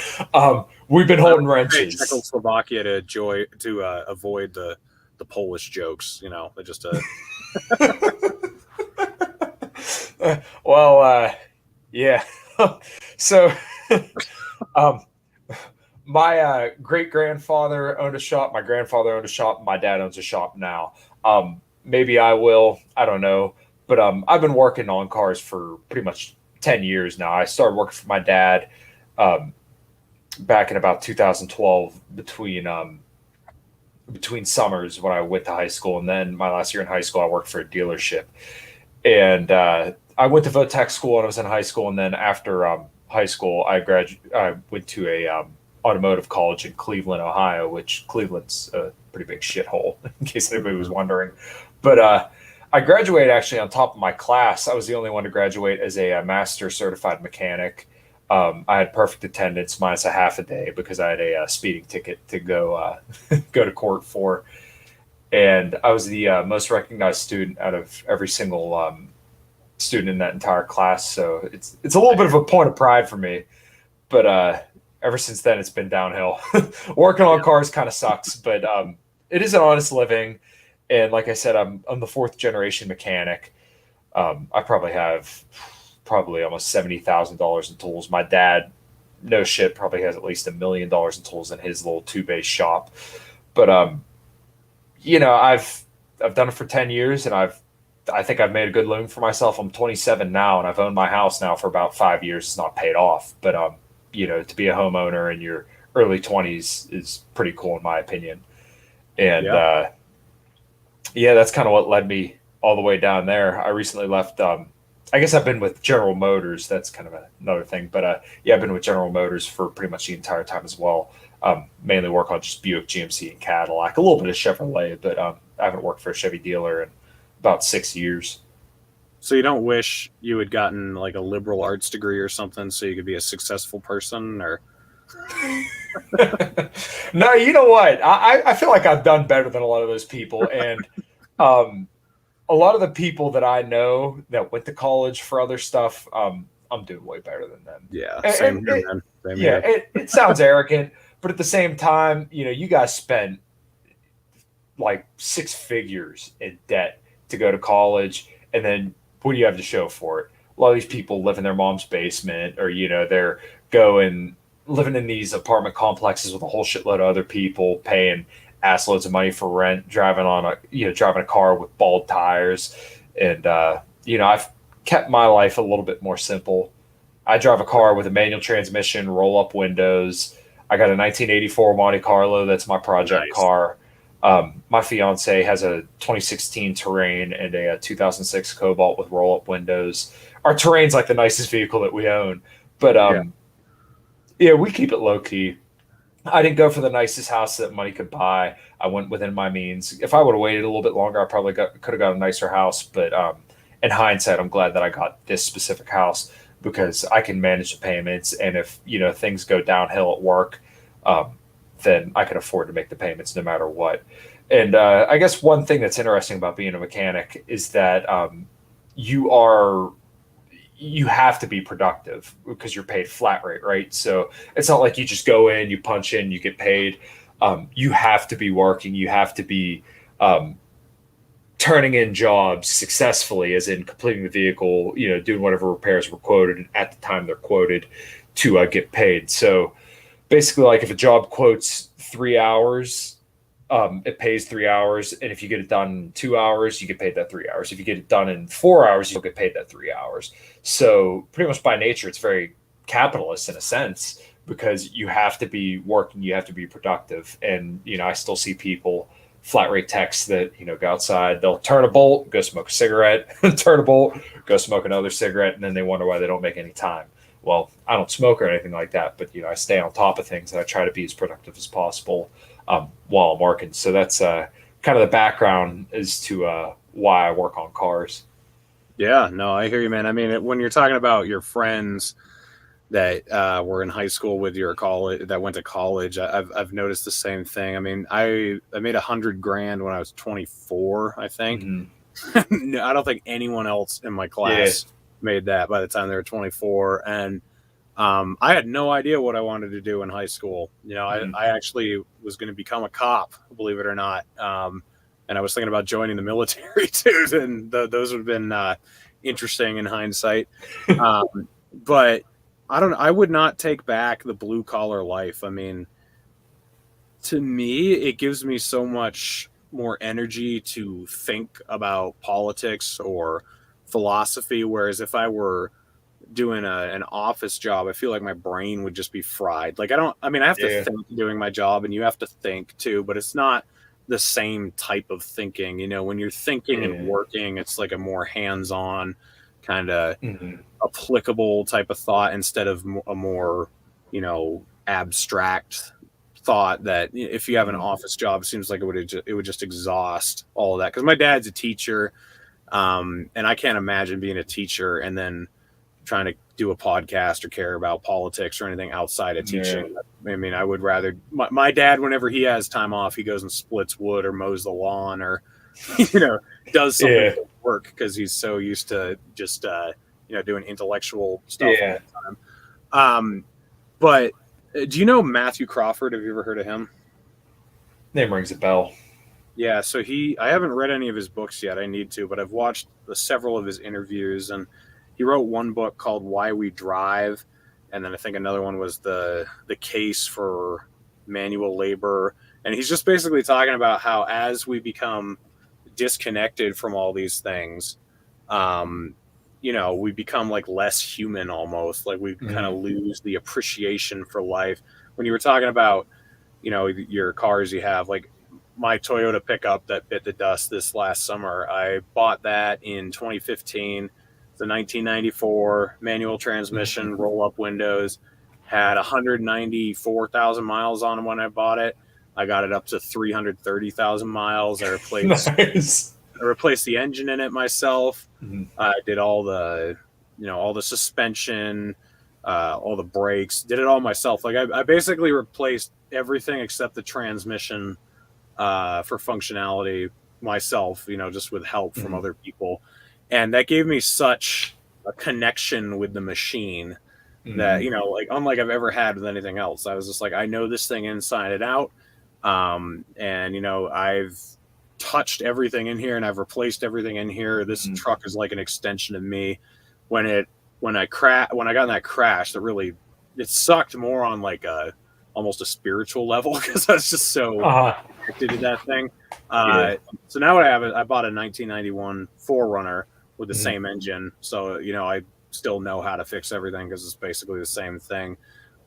We've been holding wrenches. Czechoslovakia to avoid the Polish jokes, you know, just well, yeah. So, my great grandfather owned a shop. My grandfather owned a shop. My dad owns a shop now. Maybe I will. I don't know. But I've been working on cars for pretty much 10 years now. I started working for my dad back in about 2012 between summers when I went to high school, and then my last year in high school, I worked for a dealership. And I went to Votech school when I was in high school, and then after high school, I went to a automotive college in Cleveland, Ohio, which Cleveland's a pretty big shithole, in case anybody was wondering. But I graduated actually on top of my class. I was the only one to graduate as a master certified mechanic. I had perfect attendance minus a half a day because I had a speeding ticket to go go to court for. And I was the most recognized student out of every single student in that entire class. So it's a little bit of a point of pride for me. But ever since then, it's been downhill. Working on cars kind of sucks, but it is an honest living. And like I said, I'm the fourth generation mechanic. I probably have almost $70,000 in tools. My dad, no shit, probably has at least $1 million in tools in his little two-base shop. But you know, I've done it for 10 years, and I think I've made a good living for myself. I'm 27 now, and I've owned my house now for about 5 years. It's not paid off, but you know, to be a homeowner in your early 20s is pretty cool in my opinion. And yeah, that's kind of what led me all the way down there. I recently left. I guess I've been with General Motors. That's kind of another thing. But yeah, I've been with General Motors for pretty much the entire time as well. Mainly work on just Buick, GMC, and Cadillac. A little bit of Chevrolet, but I haven't worked for a Chevy dealer in about 6 years. So you don't wish you had gotten like a liberal arts degree or something so you could be a successful person, or? No, you know what? I feel like I've done better than a lot of those people. And a lot of the people that I know that went to college for other stuff, I'm doing way better than them. Yeah, same here, man. Same yeah, here. it sounds arrogant, but at the same time, you know, you guys spent like 6 figures in debt to go to college, and then what do you have to show for it? A lot of these people live in their mom's basement, or you know, they're living in these apartment complexes with a whole shitload of other people, paying ass loads of money for rent, driving a car with bald tires. And you know, I've kept my life a little bit more simple. I drive a car with a manual transmission, roll up windows. I got a 1984 Monte Carlo. That's my project car. My fiance has a 2016 Terrain and a 2006 Cobalt with roll up windows. Our Terrain's like the nicest vehicle that we own, but yeah, we keep it low key. I didn't go for the nicest house that money could buy. I went within my means. If I would have waited a little bit longer, I probably could have got a nicer house. But in hindsight, I'm glad that I got this specific house because I can manage the payments. And if, you know, things go downhill at work, then I can afford to make the payments no matter what. And I guess one thing that's interesting about being a mechanic is that you have to be productive because you're paid flat rate, right? So it's not like you just go in, you punch in, you get paid. You have to be working. You have to be turning in jobs successfully, as in completing the vehicle, you know, doing whatever repairs were quoted at the time they're quoted to get paid. So basically, like if a job quotes 3 hours, it pays 3 hours. And if you get it done in 2 hours, you get paid that 3 hours. If you get it done in 4 hours, you'll get paid that 3 hours. So pretty much by nature, it's very capitalist in a sense because you have to be working, you have to be productive. And, you know, I still see people, flat rate techs that, you know, go outside, they'll turn a bolt, go smoke a cigarette, turn a bolt, go smoke another cigarette, and then they wonder why they don't make any time. Well, I don't smoke or anything like that, but, you know, I stay on top of things and I try to be as productive as possible while I'm working. So that's kind of the background as to why I work on cars. Yeah, no, I hear you, man. I mean, when you're talking about your friends that were in high school with your college that went to college. I've noticed the same thing. I mean, I made $100,000 when I was 24, I think. Mm-hmm. No, I don't think anyone else in my class made that by the time they were 24. And I had no idea what I wanted to do in high school. You know, I actually was going to become a cop, believe it or not. And I was thinking about joining the military too. And those would have been interesting in hindsight. But I would not take back the blue collar life. I mean, to me, it gives me so much more energy to think about politics or philosophy. Whereas if I were doing an office job, I feel like my brain would just be fried. Like I have to think doing my job, and you have to think too, but it's not the same type of thinking. You know, when you're thinking and working, it's like a more hands-on kind of applicable type of thought instead of a more, you know, abstract thought that if you have an office job, it seems like it would just exhaust all of that. Because my dad's a teacher, and I can't imagine being a teacher and then trying to do a podcast or care about politics or anything outside of teaching. I mean, I would rather my dad, whenever he has time off, he goes and splits wood or mows the lawn or, you know, does something for work because he's so used to just, you know, doing intellectual stuff all the time. But do you know Matthew Crawford? Have you ever heard of him? Name rings a bell. Yeah, so I haven't read any of his books yet. I need to, but I've watched several of his interviews, and he wrote one book called Why We Drive, and then I think another one was the case for manual labor. And he's just basically talking about how as we become disconnected from all these things, you know, we become like less human almost. Like we kind of lose the appreciation for life. When you were talking about, you know, your cars you have, like my Toyota pickup that bit the dust this last summer, I bought that in 2015. It's a 1994 manual transmission, roll-up windows, had 194,000 miles on them when I bought it. I got it up to 330,000 miles. I replaced the engine in it myself. I did all the suspension, all the brakes, did it all myself. Like I basically replaced everything except the transmission for functionality myself, you know, just with help from other people. And that gave me such a connection with the machine that, you know, like unlike I've ever had with anything else. I was just like, I know this thing inside and out. And, you know, I've touched everything in here and I've replaced everything in here. This truck is like an extension of me. When I got in that crash, it sucked more on like almost a spiritual level because I was just so connected to that thing. So now what I have is I bought a 1991 4Runner with the same engine. So, you know, I still know how to fix everything because it's basically the same thing.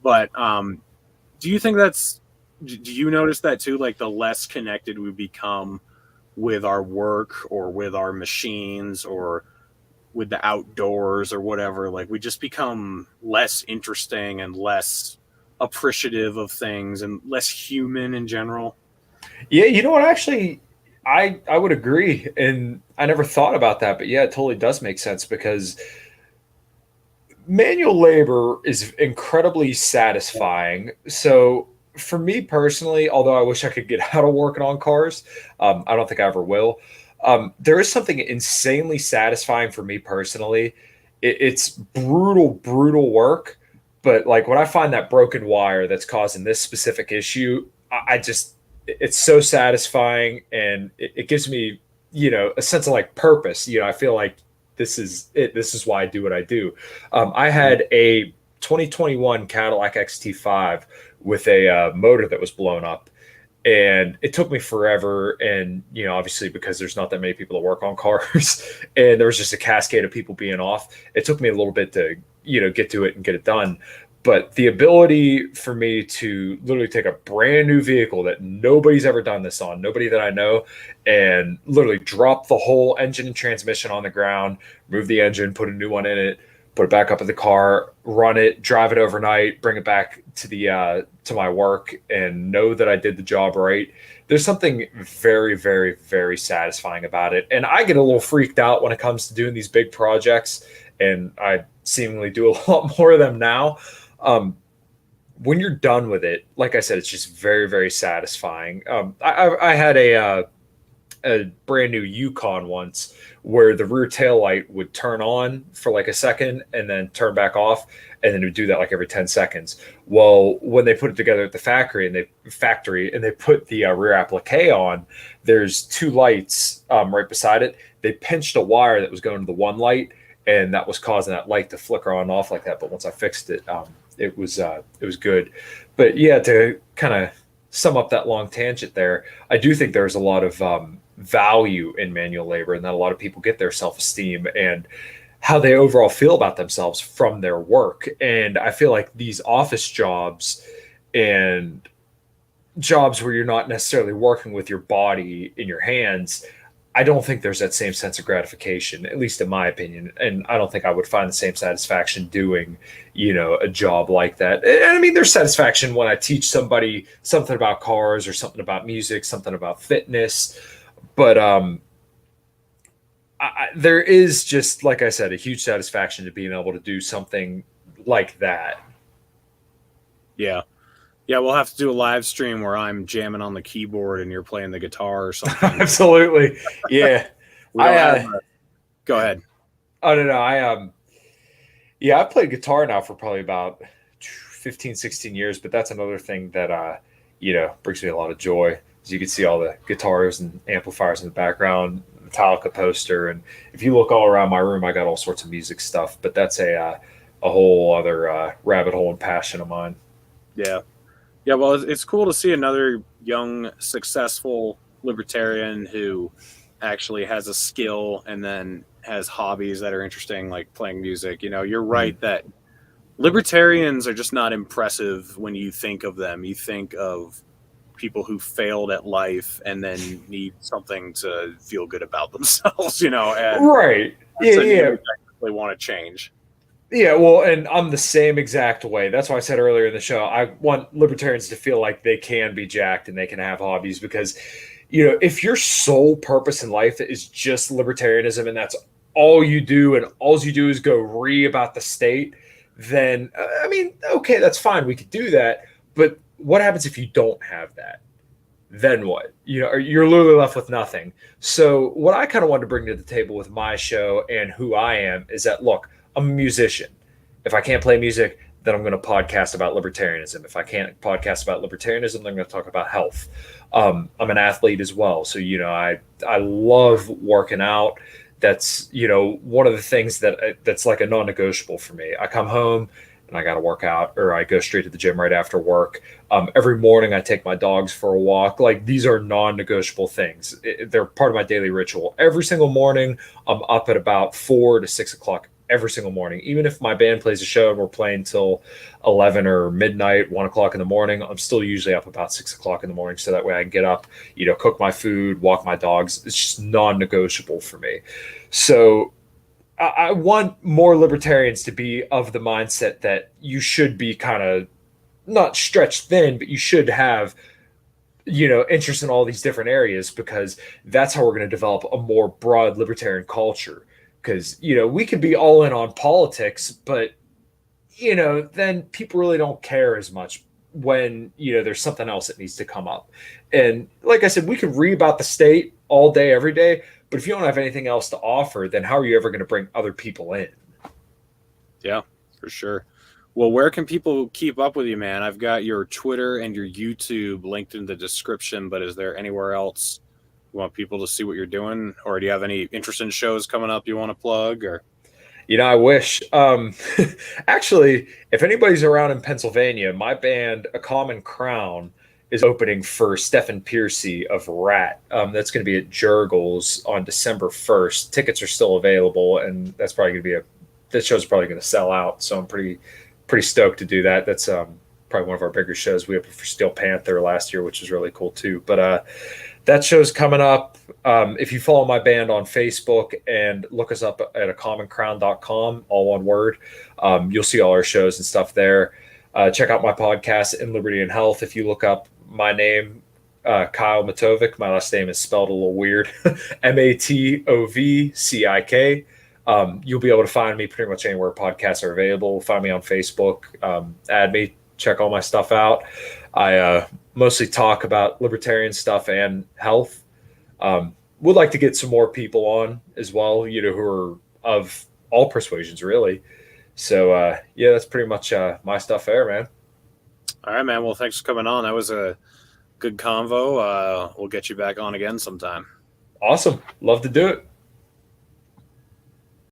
But do you think do you notice that too? Like the less connected we become with our work or with our machines or with the outdoors or whatever, like we just become less interesting and less appreciative of things and less human in general. Yeah, you know what? Actually, I would agree, and I never thought about that, but yeah, it totally does make sense because manual labor is incredibly satisfying. So for me personally, although I wish I could get out of working on cars, I don't think I ever will. There is something insanely satisfying for me personally. It's brutal work, but like when I find that broken wire that's causing this specific issue, it's so satisfying, and it gives me, you know, a sense of like purpose. You know, I feel like this is it. This is why I do what I do. I had a 2021 Cadillac XT5 with a motor that was blown up, and it took me forever. And, you know, obviously because there's not that many people that work on cars and there was just a cascade of people being off, it took me a little bit to, you know, get to it and get it done. But the ability for me to literally take a brand new vehicle that nobody's ever done this on, nobody that I know, and literally drop the whole engine and transmission on the ground, move the engine, put a new one in it, put it back up in the car, run it, drive it overnight, bring it back to to my work, and know that I did the job right. There's something very, very, very satisfying about it. And I get a little freaked out when it comes to doing these big projects. and I seemingly do a lot more of them now. When you're done with it, like I said, it's just very, very satisfying. I had a brand new Yukon once where the rear tail light would turn on for like a second and then turn back off, and then it would do that like every 10 seconds. Well, when they put it together at the factory and they put the rear applique on, there's two lights right beside it. They pinched a wire that was going to the one light, and that was causing that light to flicker on and off like that. But once I fixed it, it was good. But yeah, to kind of sum up that long tangent there, I do think there's a lot of value in manual labor, and that a lot of people get their self-esteem and how they overall feel about themselves from their work. And I feel like these office jobs and jobs where you're not necessarily working with your body in your hands, I don't think there's that same sense of gratification, at least in my opinion. And I don't think I would find the same satisfaction doing, a job like that. And I mean, there's satisfaction when I teach somebody something about cars or something about music, something about fitness. But there is just, like I said, a huge satisfaction to being able to do something like that. Yeah. Yeah, we'll have to do a live stream where I'm jamming on the keyboard and you're playing the guitar or something. Absolutely. Yeah. Go ahead. Oh, no. I played guitar now for probably about 15, 16 years, but that's another thing that, brings me a lot of joy. As you can see all the guitars and amplifiers in the background, Metallica poster. And if you look all around my room, I got all sorts of music stuff, but that's a whole other rabbit hole and passion of mine. Yeah. Yeah, well, it's cool to see another young, successful libertarian who actually has a skill and then has hobbies that are interesting, like playing music. You're right that libertarians are just not impressive when you think of them. You think of people who failed at life and then need something to feel good about themselves, and right. Yeah. They want to change. Yeah, well, and I'm the same exact way. That's why I said earlier in the show, I want libertarians to feel like they can be jacked and they can have hobbies, because, if your sole purpose in life is just libertarianism and that's all you do and all you do is go about the state, then, okay, that's fine. We could do that. But what happens if you don't have that? Then what? You're literally left with nothing. So what I kind of wanted to bring to the table with my show and who I am is that, look, I'm a musician. If I can't play music, then I'm going to podcast about libertarianism. If I can't podcast about libertarianism, then I'm going to talk about health. I'm an athlete as well. So, I love working out. That's, one of the things that's like a non-negotiable for me. I come home and I got to work out, or I go straight to the gym right after work. Every morning I take my dogs for a walk. Like, these are non-negotiable things. They're part of my daily ritual. Every single morning I'm up at about 4 to 6 o'clock every single morning. Even if my band plays a show and we're playing till 11 or midnight, 1 o'clock in the morning, I'm still usually up about 6 o'clock in the morning. So that way I can get up, cook my food, walk my dogs. It's just non-negotiable for me. So I want more libertarians to be of the mindset that you should be kind of not stretched thin, but you should have, interest in all these different areas, because that's how we're going to develop a more broad libertarian culture. Because, we could be all in on politics, but, then people really don't care as much when, there's something else that needs to come up. And like I said, we can read about the state all day, every day, but if you don't have anything else to offer, then how are you ever going to bring other people in? Yeah, for sure. Well, where can people keep up with you, man? I've got your Twitter and your YouTube linked in the description, but is there anywhere else you want people to see what you're doing? Or do you have any interesting shows coming up you want to plug? Or I wish. Actually, if anybody's around in Pennsylvania, my band, A Common Crown, is opening for Stephen Piercy of Rat. That's going to be at Jurgles on December 1st. Tickets are still available, and that's probably going to be that show's probably going to sell out. So I'm pretty stoked to do that. That's probably one of our bigger shows. We opened for Steel Panther last year, which is really cool too. But that show's coming up. If you follow my band on Facebook and look us up at acommoncrown.com, all one word, you'll see all our shows and stuff there. Check out my podcast, In Liberty and Health. If you look up my name, Kyle Matovcik, my last name is spelled a little weird, Matovcik. You'll be able to find me pretty much anywhere podcasts are available. Find me on Facebook, add me, check all my stuff out. I mostly talk about libertarian stuff and health. Would like to get some more people on as well, you know, who are of all persuasions, really. So, yeah, that's pretty much my stuff there, man. All right, man. Well, thanks for coming on. That was a good convo. We'll get you back on again sometime. Awesome. Love to do it.